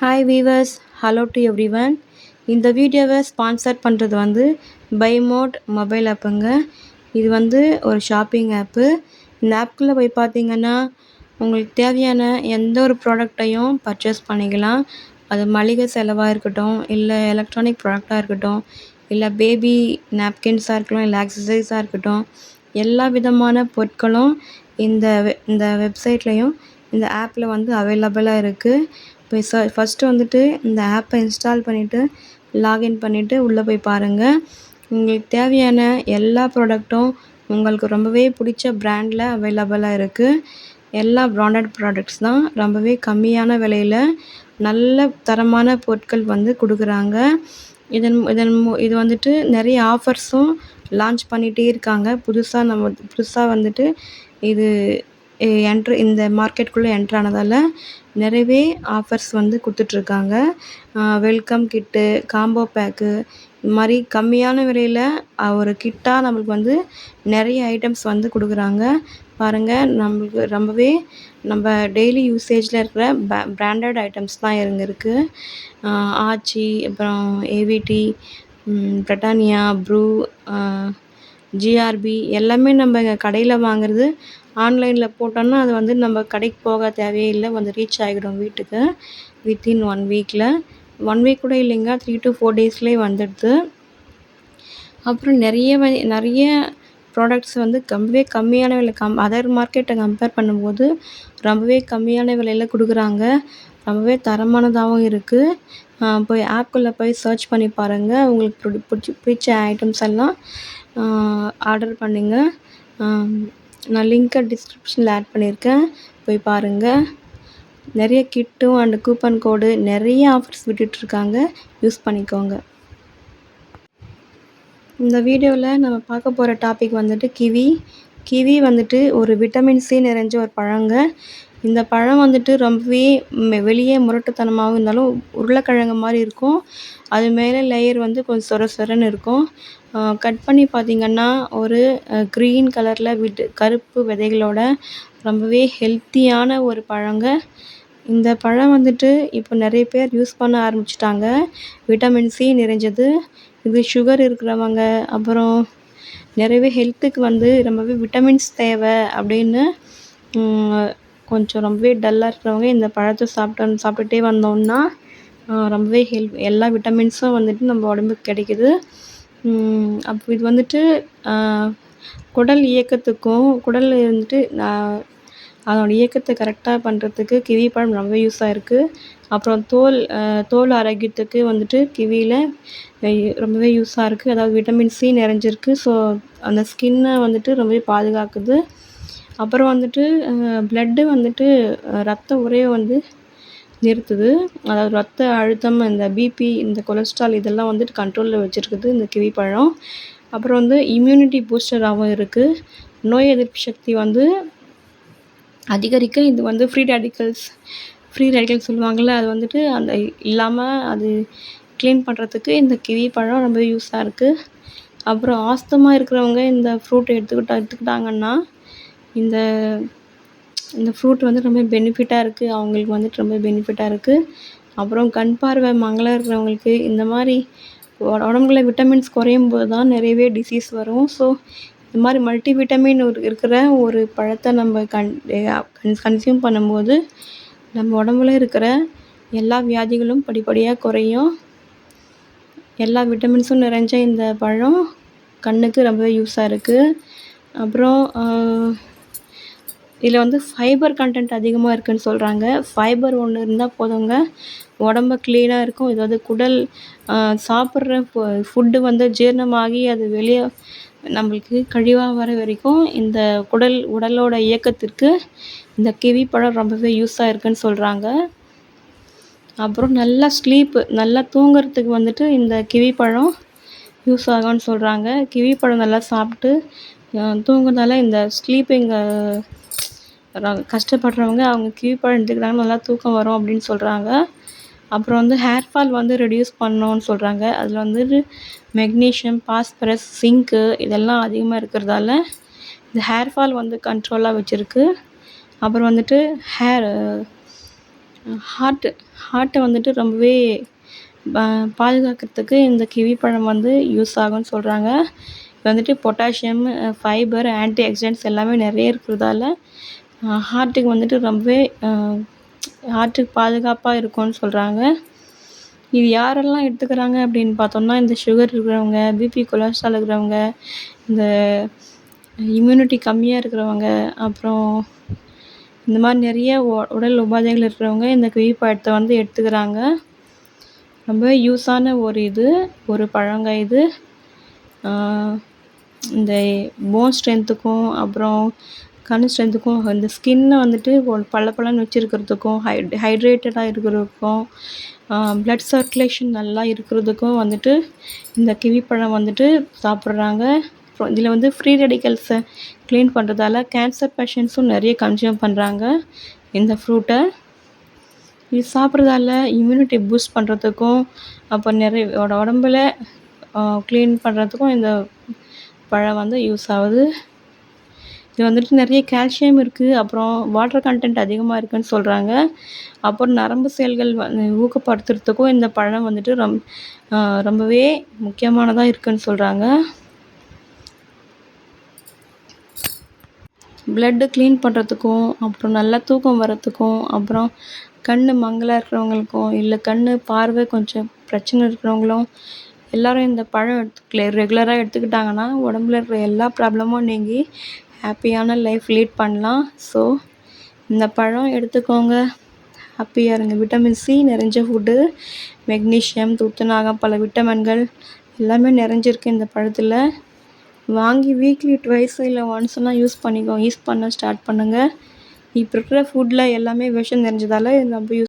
Hi viewers, hello to everyone. இந்த வீடியோவை sponsor பண்ணுறது வந்து பைமோட் மொபைல் ஆப்புங்க. இது வந்து ஒரு ஷாப்பிங் ஆப்பு. இந்த ஆப்புக்குள்ளே போய் பார்த்தீங்கன்னா உங்களுக்கு தேவையான எந்த ஒரு ப்ராடக்டையும் பர்ச்சேஸ் பண்ணிக்கலாம். அது மளிகை செலவாக இருக்கட்டும், இல்லை எலக்ட்ரானிக் ப்ராடக்டாக இருக்கட்டும், இல்லை பேபி நாப்கின்ஸாக இருக்கலாம், இல்லை ஆக்சசரிஸாக இருக்கட்டும், எல்லா விதமான பொருட்களும் இந்த வெப்சைட்லேயும் இந்த ஆப்பில் வந்து அவைலபிளாக இருக்குது. இப்போ ஃபஸ்ட்டு வந்துட்டு இந்த ஆப்பை இன்ஸ்டால் பண்ணிவிட்டு லாகின் பண்ணிவிட்டு உள்ளே போய் பாருங்கள். உங்களுக்கு தேவையான எல்லா ப்ராடக்ட்டும் உங்களுக்கு ரொம்பவே பிடிச்ச பிராண்டில் அவைலபிளாக இருக்குது. எல்லா பிராண்டட் ப்ராடக்ட்ஸ் தான். ரொம்பவே கம்மியான விலையில் நல்ல தரமான பொருட்கள் வந்து கொடுக்குறாங்க. இது வந்துட்டு நிறைய ஆஃபர்ஸும் லான்ச் பண்ணிகிட்டே இருக்காங்க. புதுசாக வந்துட்டு இது இந்த மார்க்கெட்டுக்குள்ளே என்ட்ரானதால் நிறையவே ஆஃபர்ஸ் வந்து கொடுத்துட்ருக்காங்க. வெல்கம் கிட்டு, காம்போ பேக்கு, இது மாதிரி கம்மியான விலையில் ஒரு கிட்டாக நம்மளுக்கு வந்து நிறைய ஐட்டம்ஸ் வந்து கொடுக்குறாங்க. பாருங்கள், நம்மளுக்கு ரொம்பவே நம்ம டெய்லி யூசேஜில் இருக்கிற பிராண்டட் ஐட்டம்ஸ் தான் இங்கே இருக்குது. ஆச்சி, அப்புறம் ஏவிடி, பிரிட்டானியா, ப்ரூ, ஜிஆர்பி எல்லாமே நம்ம இங்கே கடையில் வாங்குறது ஆன்லைனில் போட்டோன்னா அது வந்து நம்ம கடைக்கு போக தேவையே இல்லை, வந்து ரீச் ஆகிடும் வீட்டுக்கு வித்தின் 1 வீக்கில். 1 வீக் கூட இல்லைங்க, 3 to 4 டேஸ்லேயே வந்துடுது. அப்புறம் நிறைய ப்ராடக்ட்ஸ் வந்து ரொம்பவே கம்மியான விலை, அதர் மார்க்கெட்டை கம்பேர் பண்ணும்போது ரொம்பவே கம்மியான விலையில் கொடுக்குறாங்க. ரொம்பவே தரமானதாகவும் இருக்குது. போய் ஆப்குள்ளே போய் சர்ச் பண்ணி பாருங்கள். உங்களுக்கு பிடிச்ச ஐட்டம்ஸ் எல்லாம் ஆர்டர் பண்ணுங்க. நான் லிங்க்கை டிஸ்கிரிப்ஷனில் ஆட் பண்ணியிருக்கேன், போய் பாருங்கள். நிறைய கிட்டும் அண்ட் கூப்பன் கோடு நிறைய ஆஃபர்ஸ் விட்டுட்ருக்காங்க, யூஸ் பண்ணிக்கோங்க. இந்த வீடியோவில் நம்ம பார்க்க போகிற டாபிக் வந்துட்டு கிவி வந்துட்டு ஒரு விட்டமின் சி நிறைஞ்ச ஒரு பழங்க. இந்த பழம் வந்துட்டு ரொம்பவே வெளியே முரட்டுத்தனமாகவும் இருந்தாலும் உருளைக்கிழங்கு மாதிரி இருக்கும். அது மேலே லேயர் வந்து கொஞ்சம் சொர சொரன்னு இருக்கும். கட் பண்ணி பார்த்திங்கன்னா ஒரு க்ரீன் கலரில் கருப்பு விதைகளோட ரொம்பவே ஹெல்த்தியான ஒரு பழங்க. இந்த பழம் வந்துட்டு இப்போ நிறைய பேர் யூஸ் பண்ண ஆரம்பிச்சிட்டாங்க. விட்டமின் சி நிறைஞ்சது. இது சுகர் இருக்கிறவங்க, அப்புறம் நிறையவே ஹெல்த்துக்கு வந்து ரொம்பவே விட்டமின்ஸ் தேவை அப்படின்னு கொஞ்சம் ரொம்பவே டல்லாக இருக்கிறவங்க இந்த பழத்தை சாப்பிட்டுட்டே வந்தோம்னா ரொம்பவே எல்லா விட்டமின்ஸும் வந்துட்டு நம்ம உடம்புக்கு கிடைக்கிது. அப்போ இது வந்துட்டு குடல் இயக்கத்துக்கும் குடல் வந்துட்டு அதோட இயக்கத்தை கரெக்டாக பண்ணுறதுக்கு கிவி பழம் ரொம்ப யூஸாக இருக்குது. அப்புறம் தோல் ஆரோக்கியத்துக்கு வந்துட்டு கிவியில் ரொம்பவே யூஸாக இருக்குது. அதாவது விட்டமின் சி நிறைஞ்சிருக்கு. ஸோ அந்த ஸ்கின்னை வந்துட்டு ரொம்பவே பாதுகாக்குது. அப்புறம் வந்துட்டு ப்ளட்டு வந்துட்டு ரத்த உறையை வந்து நிறுத்துது. அதாவது ரத்த அழுத்தம், இந்த பிபி, இந்த கொலஸ்ட்ரால் இதெல்லாம் வந்துட்டு கண்ட்ரோலில் வச்சுருக்குது இந்த கிவி பழம். அப்புறம் வந்து இம்யூனிட்டி பூஸ்டராகவும் இருக்குது. நோய் எதிர்ப்பு சக்தி வந்து அதிகரிக்க இது வந்து ஃப்ரீ ரேடிக்கல்ஸ் சொல்லுவாங்கள்ல, அது வந்துட்டு அந்த இல்லாமல் அது க்ளீன் பண்ணுறதுக்கு இந்த கிவி பழம் ரொம்ப யூஸாக இருக்குது. அப்புறம் ஆஸ்துமா இருக்கிறவங்க இந்த ஃப்ரூட் எடுத்துக்கிட்டாங்கன்னா இந்த ஃப்ரூட் வந்து ரொம்ப பெனிஃபிட்டாக இருக்குது, அவங்களுக்கு வந்துட்டு ரொம்ப பெனிஃபிட்டாக இருக்குது. அப்புறம் கண் பார்வை மங்கலாக இருக்கிறவங்களுக்கு இந்த மாதிரி உடம்புல விட்டமின்ஸ் குறையும் போது தான் நிறையவே டிசீஸ் வரும். ஸோ இந்த மாதிரி மல்டி விட்டமின் இருக்கிற ஒரு பழத்தை நம்ம கன்சியூம் பண்ணும்போது நம்ம உடம்புல இருக்கிற எல்லா வியாதிகளும் படிப்படியாக குறையும். எல்லா விட்டமின்ஸும் நிறைஞ்ச இந்த பழம் கண்ணுக்கு ரொம்பவே யூஸாக இருக்குது. அப்புறம் இதில் வந்து ஃபைபர் கண்டென்ட் அதிகமாக இருக்குதுன்னு சொல்கிறாங்க. ஃபைபர் ஒன்று இருந்தால் போதுங்க, உடம்பு க்ளீனாக இருக்கும். இது வந்து குடல் சாப்பிட்ற ஃபுட்டு வந்து ஜீரணமாகி அது வெளியே நம்மளுக்கு கழிவாக வர வரைக்கும் இந்த உடலோட இயக்கத்திற்கு இந்த கிவி பழம் ரொம்பவே யூஸாக இருக்குதுன்னு சொல்கிறாங்க. அப்புறம் நல்லா தூங்குறதுக்கு வந்துட்டு இந்த கிவி பழம் யூஸ் ஆகும்னு சொல்கிறாங்க. கிவி பழம் நல்லா சாப்பிட்டு தூங்குறதால இந்த ஸ்லீப்பிங் கஷ்டப்படுறவங்க அவங்க கிவி பழம் எடுத்துக்கிட்டாங்கன்னா நல்லா தூக்கம் வரும் அப்படின்னு சொல்கிறாங்க. அப்புறம் வந்து ஹேர் ஃபால் வந்து ரெடியூஸ் பண்ணணும்னு சொல்கிறாங்க. அதில் வந்துட்டு மெக்னீஷியம், பாஸ்பரஸ், சிங்க்கு இதெல்லாம் அதிகமாக இருக்கிறதால இந்த ஹேர் ஃபால் வந்து கண்ட்ரோலாக வச்சுருக்கு. அப்புறம் வந்துட்டு ஹார்ட்டு ஹார்ட்ட வந்துட்டு ரொம்பவே ப பாதுகாக்கிறதுக்கு இந்த கிவி பழம் வந்து யூஸ் ஆகும்னு சொல்கிறாங்க. இது வந்துட்டு பொட்டாசியம், ஃபைபர், ஆன்டி ஆக்சிடென்ட்ஸ் எல்லாமே நிறைய இருக்கிறதால ஹார்ட்டுக்கு வந்துட்டு ரொம்பவே ஹார்ட்டுக்கு பாதுகாப்பா இருக்கும்னு சொல்கிறாங்க. இது யாரெல்லாம் எடுத்துக்கிறாங்க அப்படின்னு பார்த்தோம்னா, இந்த சுகர் இருக்கிறவங்க, பிபி, கொலஸ்ட்ரால் இருக்கிறவங்க, இந்த இம்யூனிட்டி கம்மியாக இருக்கிறவங்க, அப்புறம் இந்த மாதிரி நிறைய உடல் உபாதைகள் இருக்கிறவங்க இந்த கிவி பழத்தை வந்து எடுத்துக்கிறாங்க. ரொம்ப யூஸான ஒரு பழங்க இது. இந்த போன் ஸ்ட்ரென்த்துக்கும், அப்புறம் கண் ஸ்ட்ரென்த்துக்கும், இந்த ஸ்கின்னை வந்துட்டு பளபளன்னு வச்சுருக்கிறதுக்கும், ஹைட்ரேட்டடாக இருக்கிறதுக்கும், ப்ளட் சர்க்குலேஷன் நல்லா இருக்கிறதுக்கும் வந்துட்டு இந்த கிவி பழம் வந்துட்டு சாப்பிட்றாங்க. அப்புறம் இதில் வந்து ஃப்ரீ ரெடிக்கல்ஸை க்ளீன் பண்ணுறதால கேன்சர் பேஷண்ட்ஸும் நிறைய கன்சியூம் பண்ணுறாங்க இந்த ஃப்ரூட்டை. இது சாப்பிட்றதால இம்யூனிட்டி பூஸ்ட் பண்ணுறதுக்கும், அப்போ நிறைய உடம்புல க்ளீன் பண்ணுறதுக்கும் இந்த பழம் வந்து யூஸ் ஆகுது. இது வந்துட்டு நிறைய கால்சியம் இருக்குது, அப்புறம் வாட்டர் கண்டென்ட் அதிகமாக இருக்குதுன்னு சொல்கிறாங்க. அப்புறம் நரம்பு செல்கள் ஊக்கப்படுத்துறதுக்கும் இந்த பழம் வந்துட்டு ரொம்பவே முக்கியமானதாக இருக்குதுன்னு சொல்கிறாங்க. ப்ளட்டு க்ளீன் பண்ணுறதுக்கும், அப்புறம் நல்லா தூக்கம் வரத்துக்கும், அப்புறம் கண் மங்கலாக இருக்கிறவங்களுக்கும், இல்லை கண் பார்வை கொஞ்சம் பிரச்சனை இருக்கிறவங்களும் எல்லோரும் இந்த பழம் ரெகுலராக எடுத்துக்கிட்டாங்கன்னா உடம்புல இருக்கிற எல்லா ப்ராப்ளமும் நீங்கி ஹாப்பியான லைஃப் லீட் பண்ணலாம். ஸோ இந்த பழம் எடுத்துக்கோங்க, ஹாப்பியாக இருங்க. விட்டமின் சி நிறைஞ்ச ஃபுட்டு, மெக்னீஷியம், துத்தநாகம், பல விட்டமின்கள் எல்லாமே நிறைஞ்சிருக்கு இந்த பழத்தில். வாங்கி வீக்லி ட்வைஸ் இல்லை ஒன்ஸ்னால் யூஸ் பண்ண ஸ்டார்ட் பண்ணுங்கள். இப்போ இருக்கிற ஃபுட்டில் எல்லாமே விஷம் நிறைஞ்சதால் நம்ம